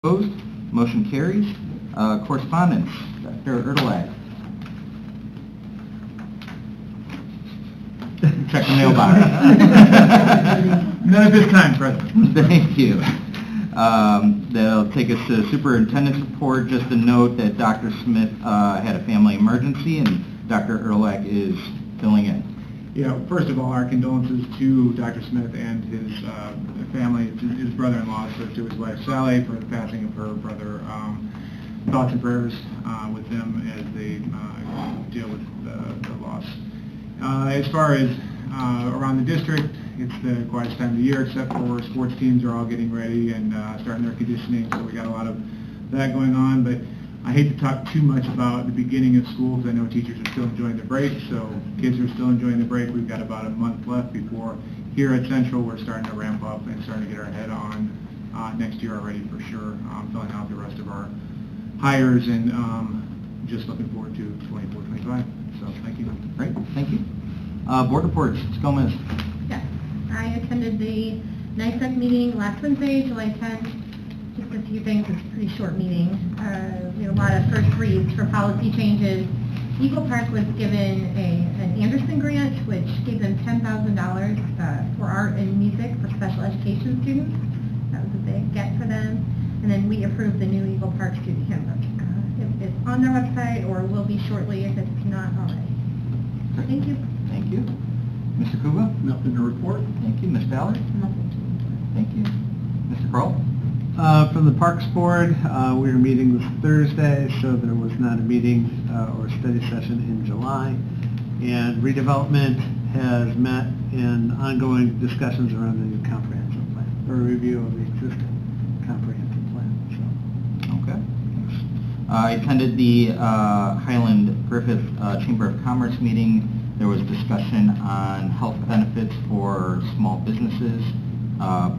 Opposed? Motion carries. Correspondence, Dr. Erdelag. Check the mailbox. None at this time, President. Thank you. That'll take us to the superintendent's report. Just a note that Dr. Smith had a family emergency and Dr. Erdelag is filling in. Yeah, first of all, our condolences to Dr. Smith and his family, his brother-in-law, so to his wife Sally for the passing of her brother. Thoughts and prayers with them as they deal with the loss. As far as around the district, it's the quietest time of the year, except for sports teams are all getting ready and starting their conditioning, so we got a lot of that going on. But I hate to talk too much about the beginning of school because I know teachers are still enjoying the break, so kids are still enjoying the break. We've got about a month left before here at Central we're starting to ramp up and starting to get our head on next year already for sure, filling out the rest of our hires and just looking forward to 24-25. So thank you. Great, thank you. Board reports, Ms. Gomez. Yes, I attended the NICEC meeting last Wednesday, July 10th. Just a few things, it's a pretty short meeting. We had a lot of first reads for policy changes. Eagle Park was given an Anderson grant, which gave them $10,000 for art and music for special education students. That was a big get for them. And then we approved the new Eagle Park student handbook. It's on their website or will be shortly if it's not already. Thank you. Thank you. Mr. Kuba? Nothing to report. Thank you. Ms. Ballard? Nothing to report. Thank you. Mr. Kroll? From the Parks Board, we were meeting this Thursday, so there was not a meeting or study session in July. And redevelopment has met in ongoing discussions around the new comprehensive plan, or a review of the existing comprehensive plan. So. Okay. Thanks. I attended the Highland Griffith Chamber of Commerce meeting. There was discussion on health benefits for small businesses.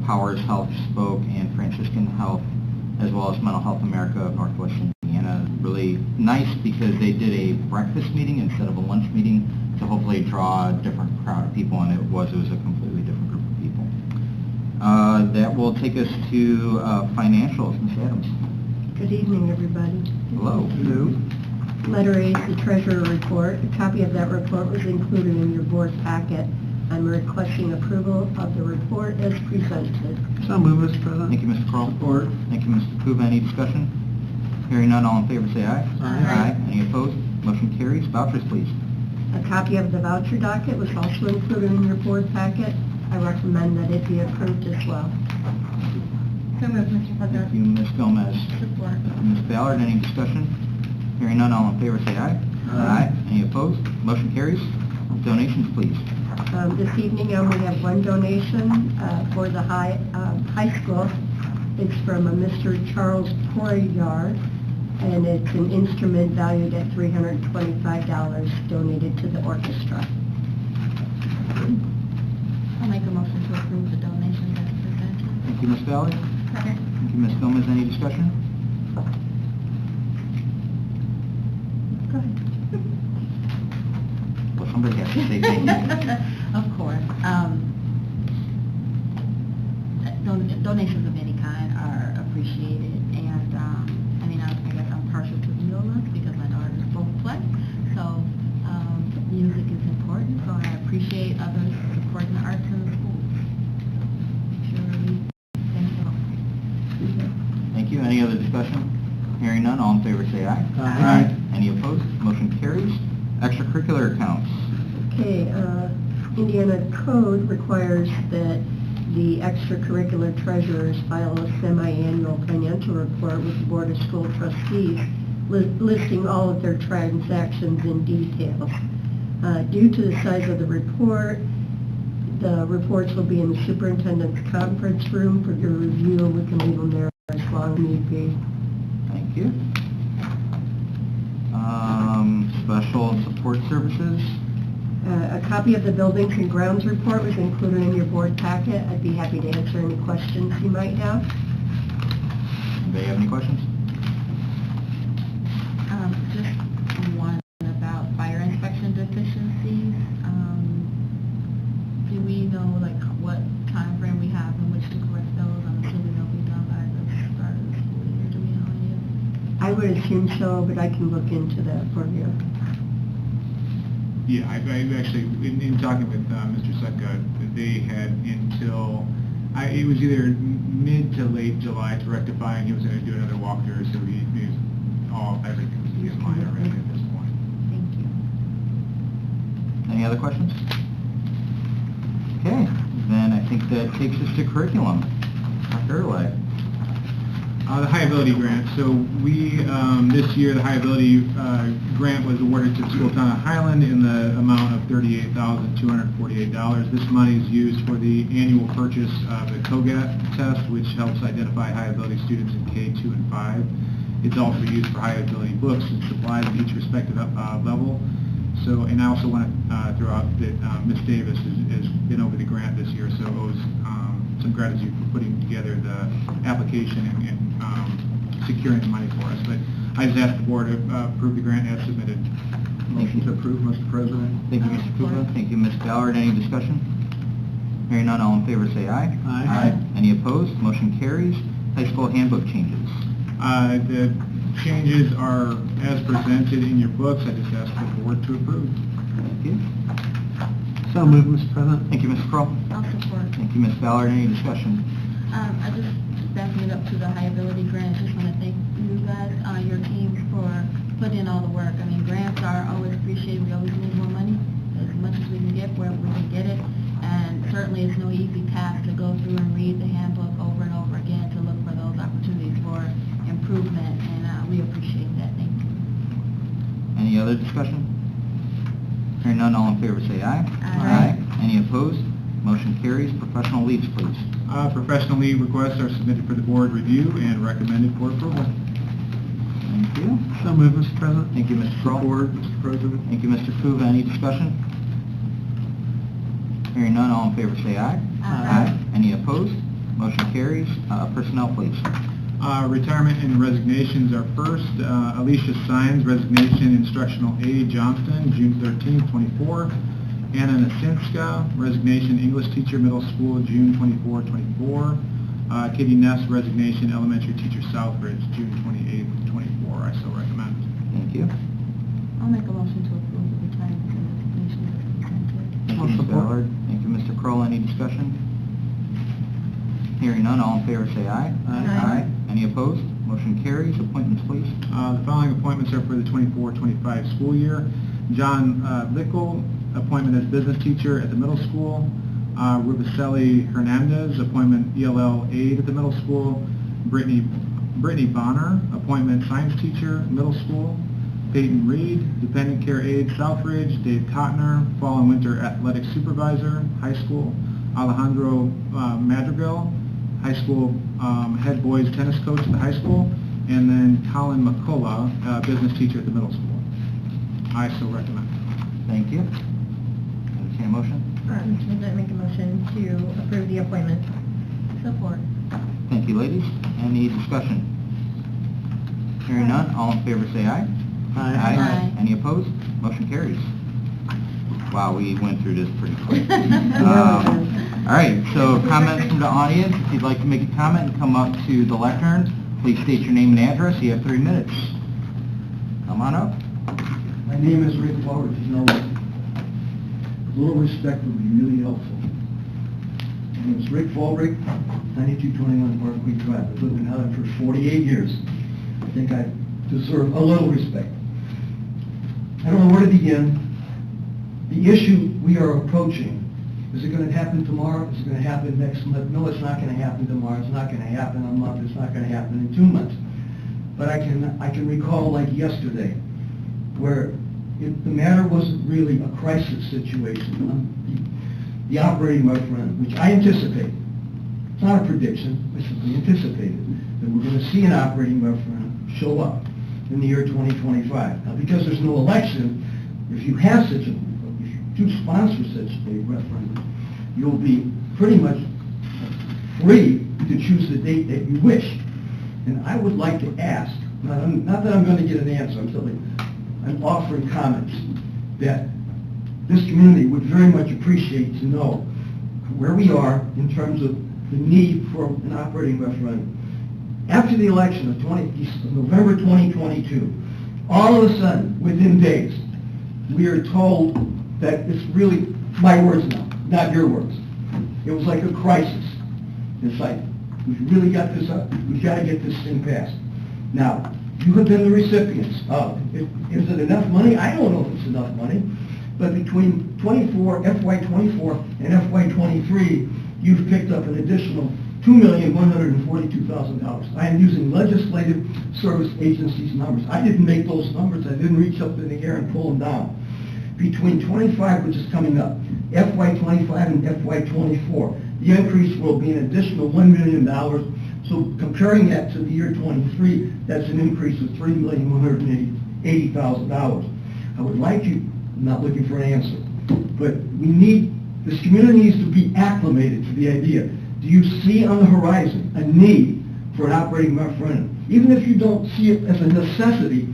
Powers Health spoke and Franciscan Health, as well as Mental Health America of Northwest Indiana. Really nice because they did a breakfast meeting instead of a lunch meeting to hopefully draw a different crowd of people, and it was a completely different group of people. That will take us to financials. Ms. Adams. Good evening, everybody. Hello. Hello. Letter A, the Treasurer Report. A copy of that report was included in your board packet. I'm requesting approval of the report as presented. So move, Mr. President. Thank you, Mr. Kroll. Support. Thank you, Mr. Kuba. Any discussion? Hearing none, all in favor say aye. Aye. Any opposed? Motion carries. Vouchers, please. A copy of the voucher docket was also included in your board packet. I recommend that it be approved as well. So moved, Mr. President. Thank you, Ms. Gomez. Support. Ms. Ballard, any discussion? Hearing none, all in favor say aye. Aye. Any opposed? Motion carries. Donations, please. This evening I only have one donation for the high school. It's from a Mr. Charles Poyar, and it's an instrument valued at $325 donated to the orchestra. I'll make a motion to approve the donation as presented. Thank you, Ms. Ballard. Second. Thank you, Ms. Gomez. Any discussion? Go ahead. Well, somebody has to say thank you. Of course. Donations of any kind are appreciated, and I mean, I guess I'm partial to viola because my daughters both play, so music is important, so I appreciate others supporting the arts in the schools. Sure, thank you. Thank you. Any other discussion? Hearing none, all in favor say aye. Aye. Any opposed? Motion carries. Extracurricular accounts. Okay, Indiana Code requires that the extracurricular treasurers file a semi-annual financial report with the Board of School Trustees listing all of their transactions in detail. Due to the size of the reports will be in the superintendent's conference room for your review. We can leave them there as long as need be. Thank you. Special support services. A copy of the Buildings and Grounds report was included in your board packet. I'd be happy to answer any questions you might have. Anybody have any questions? Just one about fire inspection deficiencies. Do we know what time frame we have in which to correct those? I'm assuming they'll be done by the start of the school year. I would assume so, but I can look into that for you. Yeah, I've actually, in talking with Mr. Sutka, they had until, it was either mid to late July to rectify, and he was going to do another walkthrough, so everything was in line already at this point. Thank you. Any other questions? Okay, then I think that takes us to curriculum. Dr. Erlay. The High Ability Grant. So we, this year, the High Ability Grant was awarded to the school town of Highland in the amount of $38,248. This money is used for the annual purchase of the COGAT test, which helps identify high ability students in K, 2, and 5. It's also used for high ability books and supplies at each respective level. So, and I also want to throw out that Ms. Davis has been over the grant this year, so it owes some gratitude for putting together the application and securing the money for us. But I just asked the board to approve the grant as submitted. Motion to approve, Mr. President. Thank you, Mr. Support. Kuba. Thank you, Ms. Ballard. Any discussion? Hearing none, all in favor say aye. Aye. Any opposed? Motion carries. High school handbook changes. The changes are as presented in your books. I just asked the board to approve. Thank you. So moved, Mr. President. Thank you, Mr. Kroll. I'll support. Thank you, Ms. Ballard. Any discussion? I just backing it up to the High Ability Grant. Just want to thank you guys, your team, for putting in all the work. I mean, grants are always appreciated. We always need more money, as much as we can get, where we can get it. And certainly it's no easy task to go through and read the handbook over and over again to look for those opportunities for improvement, and we appreciate that. Thank you. Any other discussion? Hearing none, all in favor say aye. Aye. Any opposed? Motion carries. Professional leaves, please. Professional leave requests are submitted for the board review and recommended for approval. Thank you. So moved, Mr. President. Thank you, Mr. Kroll. Mr. President. Thank you, Mr. Kuba. Any discussion? Hearing none, all in favor say aye. Aye. Any opposed? Motion carries. Personnel, please. Retirement and resignations are first. Alicia Sines, resignation, instructional aide, Johnston, June 13, 24. Anna Nasinska, resignation, English teacher, middle school, June 24, 24. Katie Ness, resignation, elementary teacher, Southbridge, June 28, 24. I so recommend. Thank you. I'll make a motion to approve the retirement and resignation as presented. Thank you, Ms. Ballard. Thank you, Mr. Kroll. Any discussion? Hearing none, all in favor say aye. Aye. Any opposed? Motion carries. Appointments, please. The following appointments are for the 24-25 school year. John Lickle, appointment as business teacher at the middle school. Rubicelli Hernandez, appointment ELL aide at the middle school. Brittany Bonner, appointment science teacher, middle school. Peyton Reed, dependent care aide, Southridge. Dave Kottner, fall and winter athletic supervisor, high school. Alejandro Madrigal, high school head boys tennis coach at the high school. And then Colin McCullough, business teacher at the middle school. I so recommend. Thank you. Entertain a motion? Mr. President, make a motion to approve the appointments. Support. Thank you, ladies. Any discussion? Hearing none, all in favor say aye. Aye. Any opposed? Motion carries. Wow, we went through this pretty quick. All right, so comments from the audience. If you'd like to make a comment and come up to the lectern, please state your name and address. You have 3 minutes. Come on up. My name is Rick Flowers. You know, a little respect would be really helpful. My name is Rick Fulbright, 9221 Parkway Drive. I've lived in Highland for 48 years. I think I deserve a little respect. I don't know where to begin. The issue we are approaching, is it going to happen tomorrow? Is it going to happen next month? No, it's not going to happen tomorrow. It's not going to happen in a month. It's not going to happen in 2 months. But I can recall like yesterday, where the matter wasn't really a crisis situation. The operating referendum, which I anticipate, it's not a prediction, I simply anticipated that we're going to see an operating referendum show up in the year 2025. Now, because there's no election, if you have such a, if you do sponsor such a referendum, you'll be pretty much free to choose the date that you wish. And I would like to ask, not that I'm going to get an answer, I'm offering comments that this community would very much appreciate to know where we are in terms of the need for an operating referendum after the election of November 2022, all of a sudden, within days, we are told that it's really, my words now, not your words. It was like a crisis. It's like, we've really got this up, we've got to get this thing passed. Now, you have been the recipients of, is it enough money? I don't know if it's enough money, but between FY24 and FY23, you've picked up an additional $2,142,000. I am using legislative service agencies numbers. I didn't make those numbers. I didn't reach up in the air and pull them down. Between 25, which is coming up, FY25 and FY24, the increase will be an additional $1 million. So comparing that to the year 23, that's an increase of $3,180,000. I would like you, I'm not looking for an answer, but we need, this community needs to be acclimated to the idea. Do you see on the horizon a need for an operating referendum? Even if you don't see it as a necessity,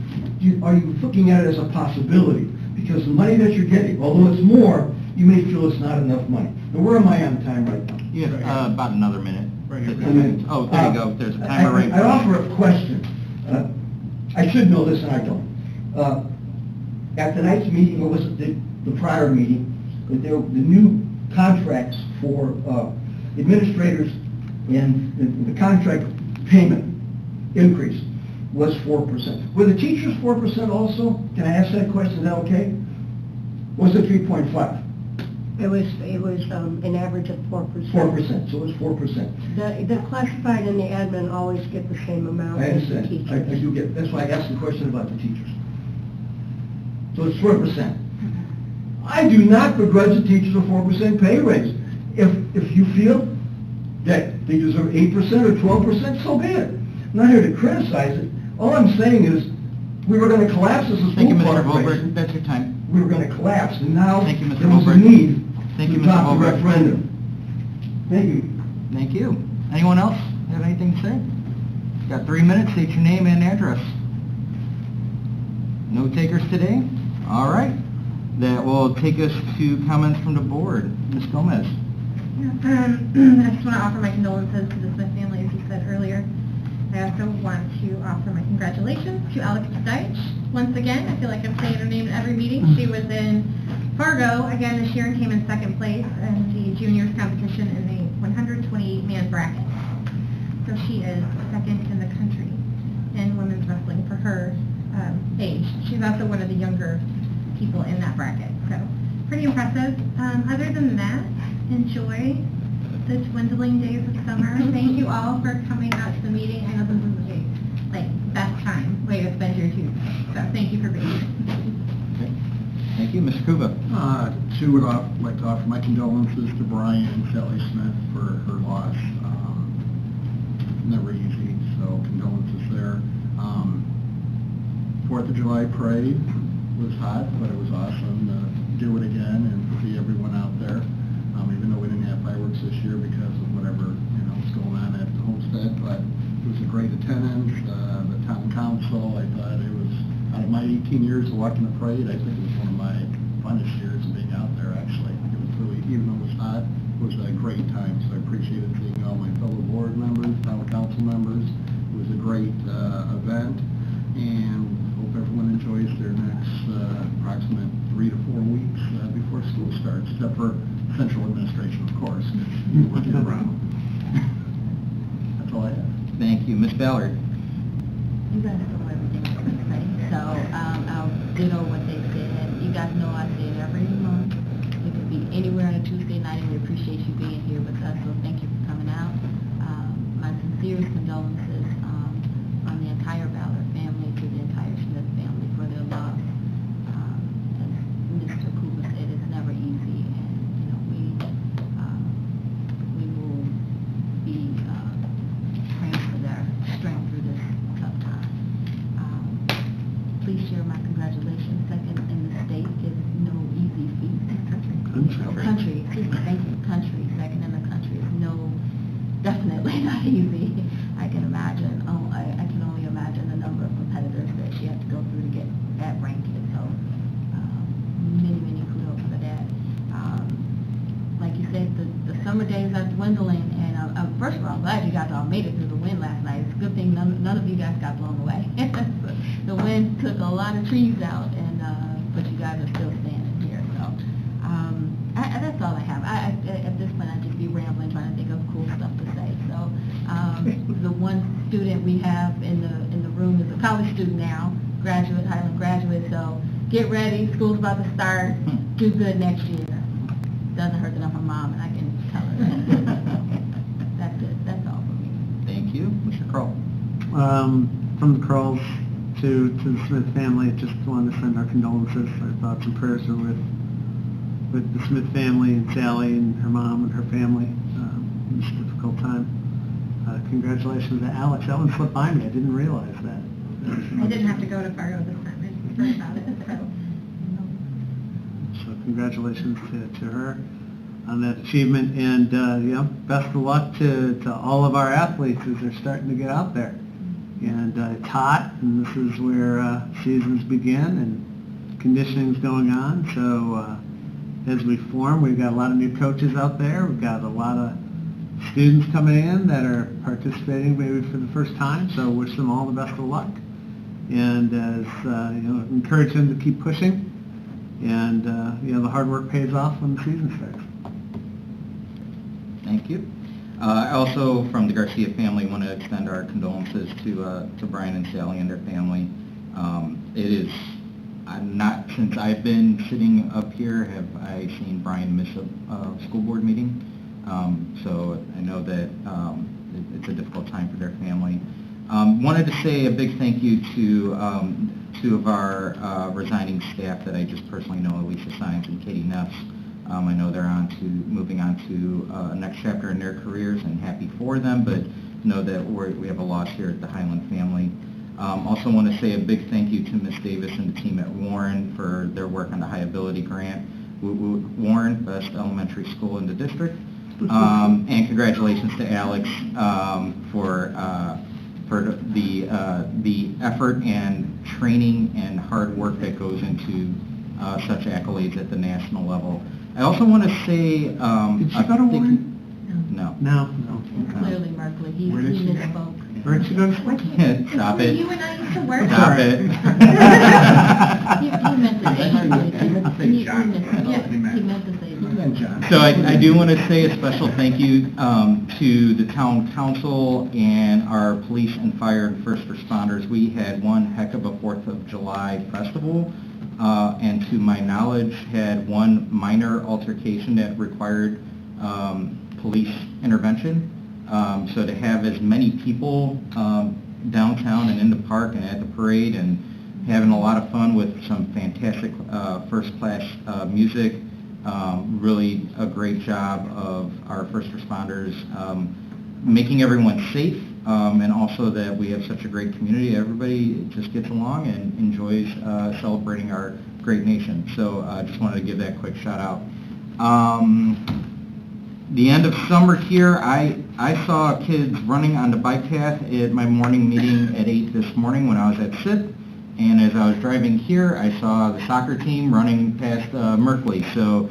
are you looking at it as a possibility? Because the money that you're getting, although it's more, you may feel it's not enough money. Now, where am I on time right now? You have about another minute. Right here. Oh, there you go. There's a timer right I offer a question. I should know this and I don't. At tonight's meeting, or was it the prior meeting, the new contracts for administrators and the contract payment increase was 4%. Were the teachers 4% also? Can I ask that question? Is that okay? Was it 3.5? It was an average of 4%. 4%, so it was 4%. The classified and the admin always get the same amount I as the understand. teachers. I do get, that's why I asked the question about the teachers. So it's 4%. I do not begrudge the teachers a 4% pay raise. If you feel that they deserve 8% or 12%, so be it. I'm not here to criticize it. All I'm saying is, we were going to collapse as a Thank you, school Mr. corporation. Volberg. That's your time. We were going to collapse, and now Thank you, Mr. there was a Volberg. need Thank you, to Mr. adopt a Volberg. referendum. Thank you. Thank you. Anyone else have anything to say? Got 3 minutes. State your name and address. No takers today? All right. That will take us to comments from the board. Ms. Gomez. I just want to offer my condolences to the Smith family, as you said earlier. I also want to offer my congratulations to Alex Deitch. Once again, I feel like I'm saying her name in every meeting. She was in Fargo again this year and came in second place in the juniors competition in the 128-man bracket. So she is second in the country in women's wrestling for her age. She's also one of the younger people in that bracket. So pretty impressive. Other than that, enjoy the dwindling days of summer. Thank you all for coming out to the meeting. I know this is a best time way to spend your Tuesday. So thank you for being here. Okay. Thank you. Mr. Kuba. Too, would like to offer my condolences to Brian and Sally Smith for her loss. Never easy, so condolences there. 4th of July parade was hot, but it was awesome to do it again and see everyone out there. Even though we didn't have fireworks this year because of whatever was going on at the homestead, but it was a great attendance. The town council, I thought it was, out of my 18 years of walking the parade, I think it was one of my funnest years of being out there, actually. It was really, even though it was hot, it was a great time, so I appreciated seeing all my fellow board members, town council members. It was a great event, and hope everyone enjoys their next approximate 3 to 4 weeks before school starts, except for central administration, of course, because you work year round. That's all I have. Thank you. Ms. Ballard. You guys know everything I was going to say, so I'll ditto what they said. You guys know I say it every month. It could be anywhere on a Tuesday night, and we appreciate you being here with us, so thank you for coming out. My sincerest condolences on the entire Ballard family, to the entire Smith family for their loss. As Mr. Cooper said, it's never easy, and we will be praying for their strength through this tough time. Please share my congratulations. Second in the state is no easy feat. Country, excuse me, thank you. Country, second in the country is definitely not easy. I can imagine. I can only imagine the number of competitors that she had to go through to get that ranking. So many kudos for that. Like you said, the summer days are dwindling, and first of all, I'm glad you guys all made it through the wind last night. It's a good thing none of you guys got blown away. The wind took a lot of trees out, and but you guys are still standing here. So that's all I have. At this point, I'd just be rambling, trying to think of cool stuff to say. So the one student we have in the room is a college student now, graduate, Highland graduate. So get ready. School's about to start. Do good next year. Doesn't hurt enough for mom, and I can tell her that. That's it. That's all for me. Thank you. Mr. Kroll. From the Crowells to the Smith family, just wanted to send our condolences. Our thoughts and prayers are with the Smith family and Sally and her mom and her family in this difficult time. Congratulations to Alex. That one slipped by me. I didn't realize that. I didn't have to go to Fargo this time. I heard about it, so. So congratulations to her on that achievement, and best of luck to all of our athletes as they're starting to get out there. And it's hot, and this is where seasons begin, and conditioning's going on. So as we form, we've got a lot of new coaches out there. We've got a lot of students coming in that are participating maybe for the first time. So wish them all the best of luck, and as encourage them to keep pushing. And the hard work pays off when the season starts. Thank you. I also, from the Garcia family, want to extend our condolences to Brian and Sally and their family. It is not since I've been sitting up here have I seen Brian miss a school board meeting. So I know that it's a difficult time for their family. Wanted to say a big thank you to two of our resigning staff that I just personally know, Alicia Sines and Katie Neffs. I know they're moving on to a next chapter in their careers, and happy for them, but know that we have a loss here at the Highland family. Also want to say a big thank you to Ms. Davis and the team at Warren for their work on the High Ability Grant. Warren, best elementary school in the district. And congratulations to Alex for the effort and training and hard work that goes into such accolades at the national level. I also want to say... Did she go to Warren? No. No. Clearly, Markley, he Where did she go? misspoke. Where'd she go to school? Stop It's it. where you and I used to work. Stop it. He meant to say Markley. He meant to say John. He meant to say John. So I do want to say a special thank you to the town council and our police and fire and first responders. We had one heck of a 4th of July festival, and to my knowledge had one minor altercation that required police intervention. So to have as many people downtown and in the park and at the parade and having a lot of fun with some fantastic first-class music, really a great job of our first responders making everyone safe, and also that we have such a great community. Everybody just gets along and enjoys celebrating our great nation. So I just wanted to give that quick shout out. The end of summer here, I saw kids running on the bike path at my morning meeting at 8 this morning when I was at SIP. And as I was driving here, I saw the soccer team running past Merkley. So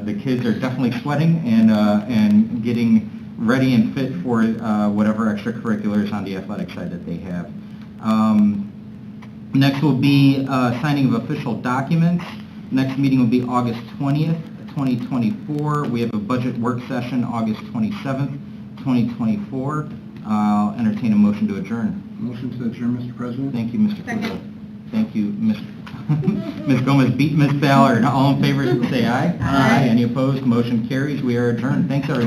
the kids are definitely sweating and getting ready and fit for whatever extracurriculars on the athletic side that they have. Next will be signing of official documents. Next meeting will be August 20th, 2024. We have a budget work session August 27th, 2024. I'll entertain a motion to adjourn. Motion to adjourn, Mr. President. Thank you, Mr. Second. Kuzo. Thank you, Ms. Ms. Gomez beat Ms. Ballard. All in favor, say aye. Aye. Any opposed? Motion carries. We are adjourned. Thanks, everyone.